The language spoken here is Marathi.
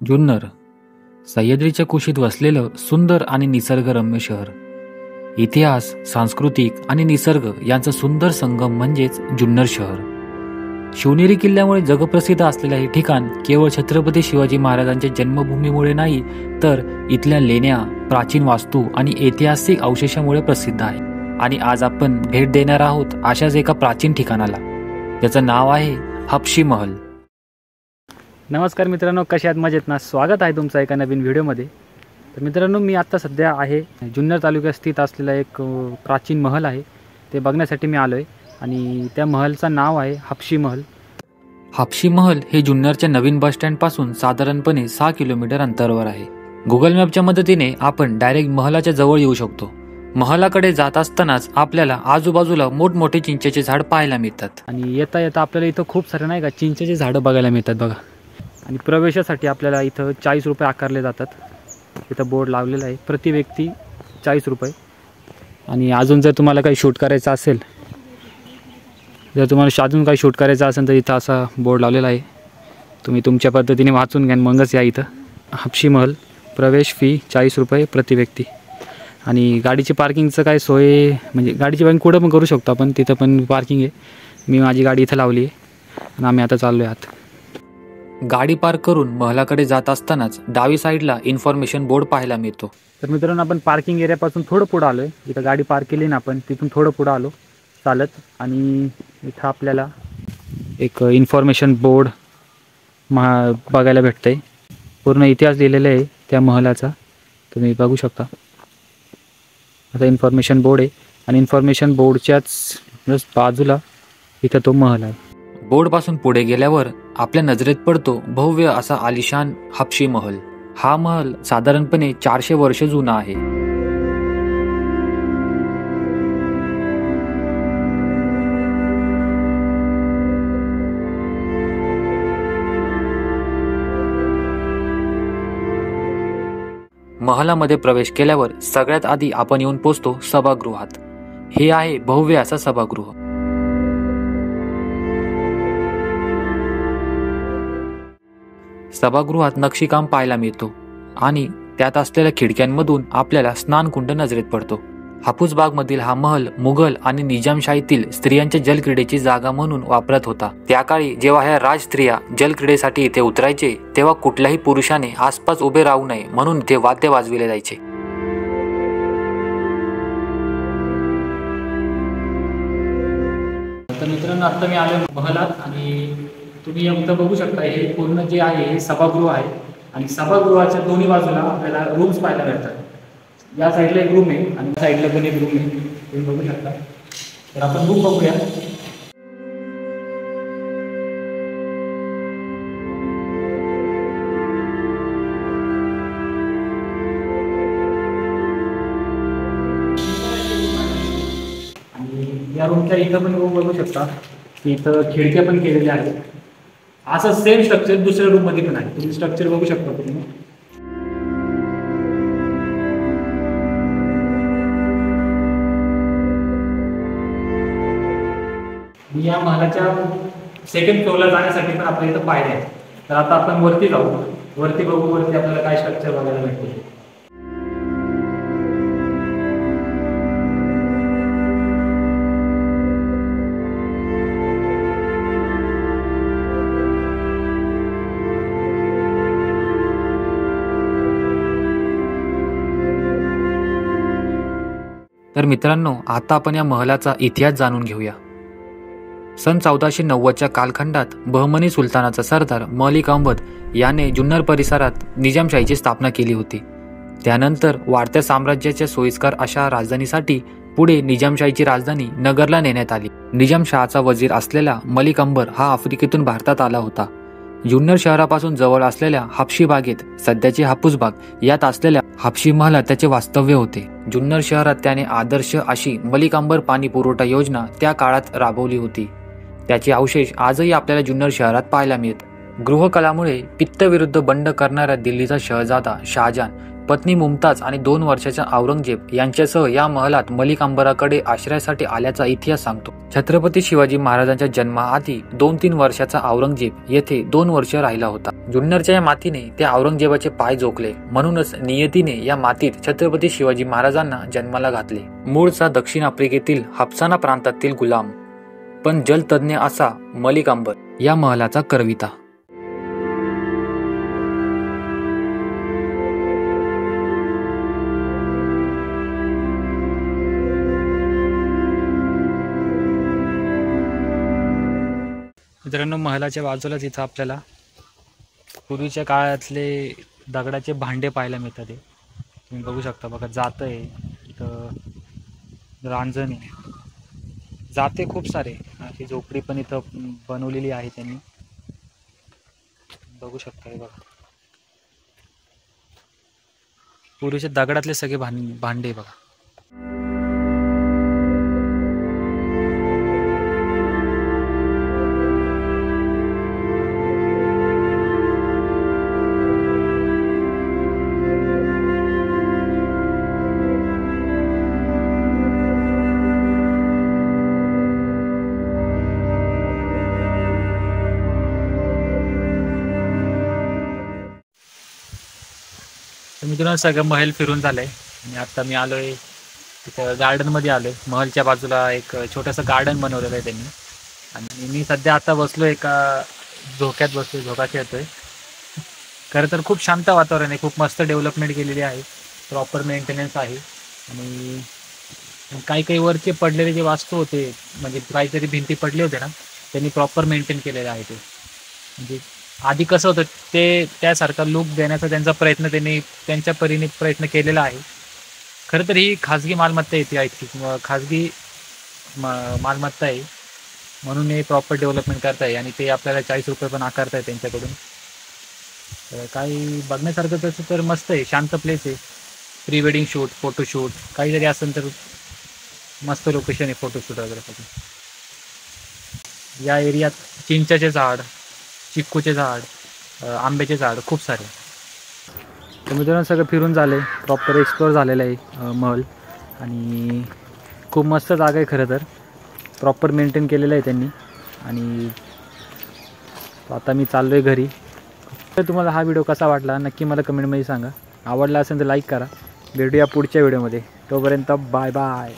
जुन्नर सह्याद्रीच्या कुशीत वसलेलं सुंदर आणि निसर्गरम्य शहर. इतिहास, सांस्कृतिक आणि निसर्ग यांचा सुंदर संगम म्हणजेच जुन्नर शहर. शिवनेरी किल्ल्यामुळे जगप्रसिद्ध असलेलं हे ठिकाण केवळ छत्रपती शिवाजी महाराजांच्या जन्मभूमीमुळे नाही, तर इथल्या लेण्या, प्राचीन वास्तू आणि ऐतिहासिक अवशेषामुळे प्रसिद्ध आहे. आणि आज आपण भेट देणार आहोत अशाच एका प्राचीन ठिकाणाला, त्याचं नाव आहे हापशी महल. नमस्कार मित्रांनो, कशा आहात? मजेत ना? स्वागत आहे तुमचं एका नवीन व्हिडिओमध्ये. तर मित्रांनो, मी आत्ता सध्या आहे जुन्नर तालुक्यात स्थित असलेला एक प्राचीन महल आहे, ते बघण्यासाठी मी आलो आहे. आणि त्या महलचं नाव आहे हापशी महल. हापशी महल हे जुन्नरच्या नवीन बस स्टँडपासून साधारणपणे 6 किलोमीटर अंतरावर आहे. गुगल मॅपच्या मदतीने आपण डायरेक्ट महलाच्या जवळ येऊ शकतो. महलाकडे जात असतानाच आपल्याला आजूबाजूला मोठमोठे चिंचेचे झाड पाहायला मिळतात. आणि येता येता आपल्याला इथं खूप सारे नाही का चिंचेचे झाडं बघायला मिळतात बघा. आणि प्रवेशासाठी आपल्याला इथं 40 रुपये आकारले जातात. इथं बोर्ड लावलेला आहे, प्रति व्यक्ती 40 रुपये. आणि अजून जर तुम्हाला काही शूट करायचं असेल, तर इथं असा बोर्ड लावलेला आहे. तुम्ही तुमच्या पद्धतीने वाचून घ्या, मगच या इथं. हापशी महल, प्रवेश फी 40 रुपये प्रति व्यक्ती. आणि गाडीची पार्किंगचं काय सोय, म्हणजे गाडीची पार्किंग कुठं पण करू शकतो आपण, तिथं पण पार्किंग आहे. मी माझी गाडी इथं लावली आहे आणि आम्ही आता चाललो आहे आत. गाडी पार्क करून महलाकडे जात असतानाच डावी साईडला इन्फॉर्मेशन बोर्ड पाहायला मिळतो. तर मित्रांनो, आपण पार्किंग एरियापासून थोडं पुढं आलो आहे. इथं गाडी पार्क केली ना आपण, तिथून थोडं पुढं आलो चालत. आणि इथं आपल्याला एक इन्फॉर्मेशन बोर्ड बघायला भेटतं आहे. पूर्ण इतिहास लिहिलेला आहे त्या महलाचा, तुम्ही बघू शकता. आता इन्फॉर्मेशन बोर्ड आहे आणि इन्फॉर्मेशन बोर्डच्याच जस्ट बाजूला इथं तो महल आहे. बोर्डपासून पुढे गेल्यावर आपल्या नजरेत पडतो भव्य असा आलिशान हापशी महल. हा महल साधारणपणे 400 वर्ष जुना आहे. महलामध्ये प्रवेश केल्यावर सगळ्यात आधी आपण येऊन पोहोचतो सभागृहात. हे आहे भव्य असा सभागृह. सभागृहात नक्षीकाम पाहायला मिळतो आणि त्यात असलेल्या खिडक्यांमधून आपल्याला स्नानकुंड नजरेत पडतो. हापूसबागमधील हा महल मुघल आणि निजामशाहीतील स्त्रियांच्या जलक्रीडेची जागा म्हणून वापरत होता. त्या काळी जेव्हा ह्या राजस्त्रिया जलक्रीडेसाठी इथे उतरायचे, तेव्हा कुठल्याही पुरुषाने आसपास उभे राहू नये म्हणून इथे वाद्य वाजविले जायचे. तर मित्रांनो, आता मी आलो महलात आणि तुम्ही इथं बघू शकता, हे पूर्ण जे आहे हे सभागृह आहे. आणि सभागृहाच्या दोन्ही बाजूला आपल्याला रूम्स पाहायला मिळतात. या साईडला एक रूम आहे आणि या साईडला पण एक रूम आहे, तुम्ही बघू शकता. तर आपण रूम बघूया. आणि या रूमच्या इथं पण रूम बघू शकता की इथं खिडक्या पण केलेल्या आहेत. असं सेम स्ट्रक्चर दुसऱ्या रूम मध्ये पण आहे, तुम्ही स्ट्रक्चर बघू शकता तुम्ही. या महलाच्या सेकंड फ्लोअरला जाण्यासाठी पण आपल्या इथं पायऱ्या आहेत. तर आता आपण वरती जाऊ, वरती बघू वरती आपल्याला काय स्ट्रक्चर बघायला भेटते. तर मित्रांनो, आता आपण या महलाचा इतिहास जाणून घेऊया. सन 1490च्या कालखंडात बहमनी सुलतानाचा सरदार मलिक अहमद याने जुन्नर परिसरात निजामशाहीची स्थापना केली होती. त्यानंतर वाढत्या साम्राज्याच्या सोयीस्कर अशा राजधानीसाठी पुढे निजामशाहीची राजधानी नगरला नेण्यात आली. निजामशहाचा वजीर असलेला मलिक अंबर हा आफ्रिकेतून भारतात आला होता. जुन्नर शहरापासून जवळ असलेल्या हापशी बागेत, सध्याची हापूसबाग, यात असलेल्या हापशी महलात त्याचे वास्तव्य होते. जुन्नर शहरात त्याने आदर्श अशी मलिक अंबर पाणी पुरवठा योजना त्या काळात राबवली होती. त्याचे अवशेष आजही आपल्याला जुन्नर शहरात पाहायला मिळतात. गृहकलामुळे पित्त विरुद्ध बंड करणाऱ्या दिल्लीचा शहजादा शहाजहान पत्नी मुमताज आणि 2 वर्षाचा औरंगजेब यांच्यासह या महलात मलिक अंबराकडे आश्रयासाठी आल्याचा इतिहास सांगतो. छत्रपती शिवाजी महाराजांच्या जन्माआधी 2-3 वर्षाचा औरंगजेब येथे 2 वर्ष राहिला होता. जुन्नरच्या या मातीने त्या औरंगजेबाचे पाय जोखले, म्हणूनच नियतीने या मातीत छत्रपती शिवाजी महाराजांना जन्माला घातले. मूळचा दक्षिण आफ्रिकेतील हाफसाना प्रांतातील गुलाम पण जलतज्ञ असा मलिक अंबर या महलाचा करविता. मित्रांनो, महलाच्या बाजूलाच इथं आपल्याला पूर्वीच्या काळातले दगडाचे भांडे पाहायला मिळतात. ते तुम्ही बघू शकता. बघा, जात आहे इथं, रांजण आहे, जाते खूप सारे. अशी झोपडी पण इथं बनवलेली आहे त्यांनी, बघू शकता. हे बघा, पूर्वीच्या दगडातले सगळे भांडे बघा. मित्रांनो, सगळं महल फिरून झालंय आणि आता मी आलोय तिथं गार्डनमध्ये आलोय. महलच्या बाजूला एक छोटंसं गार्डन बनवलेलं आहे त्यांनी आणि मी सध्या आता बसलोय एका झोक्यात बसलोय, झोका खेळतोय. खरं तर खूप शांत वातावरण आहे, खूप मस्त डेव्हलपमेंट केलेली आहे, प्रॉपर मेंटेनन्स आहे. आणि काही वरचे पडलेले जे वास्तू होते, म्हणजे काहीतरी भिंती पडले होते ना, त्यांनी प्रॉपर मेंटेन केलेलं आहे. ते म्हणजे आधी कसं होतं ते त्यासारखा लुक देण्याचा त्यांचा प्रयत्न त्यांनी त्यांच्या परीने प्रयत्न केलेला आहे. खरं तर ही खाजगी मालमत्ता येते, आय थिंक खाजगी मालमत्ता आहे, म्हणून हे प्रॉपर डेव्हलपमेंट करताय आणि ते आपल्याला 40 रुपये पण आकारताय त्यांच्याकडून. काही बघण्यासारखं तसं तर मस्त आहे, शांत प्लेस आहे. प्री वेडिंग शूट, फोटोशूट काही जरी असेल तर मस्त लोकेशन आहे फोटोशूट वगैरेसाठी. या एरियात चिंचेचे झाड, चिक्कूचे झाड, आंब्याचे झाड खूप सारे. तर मित्रांनो, सगळं फिरून झालं आहे, प्रॉपर एक्सप्लोअर झालेलं आहे महल आणि खूप मस्त जागा आहे. खरं तर प्रॉपर मेंटेन केलेलं आहे त्यांनी. आणि आता मी चाललो आहे घरी. तर तुम्हाला हा व्हिडिओ कसा वाटला नक्की मला कमेंटमध्ये सांगा. आवडला असेल तर लाईक करा. भेटूया पुढच्या व्हिडिओमध्ये. तोपर्यंत बाय बाय.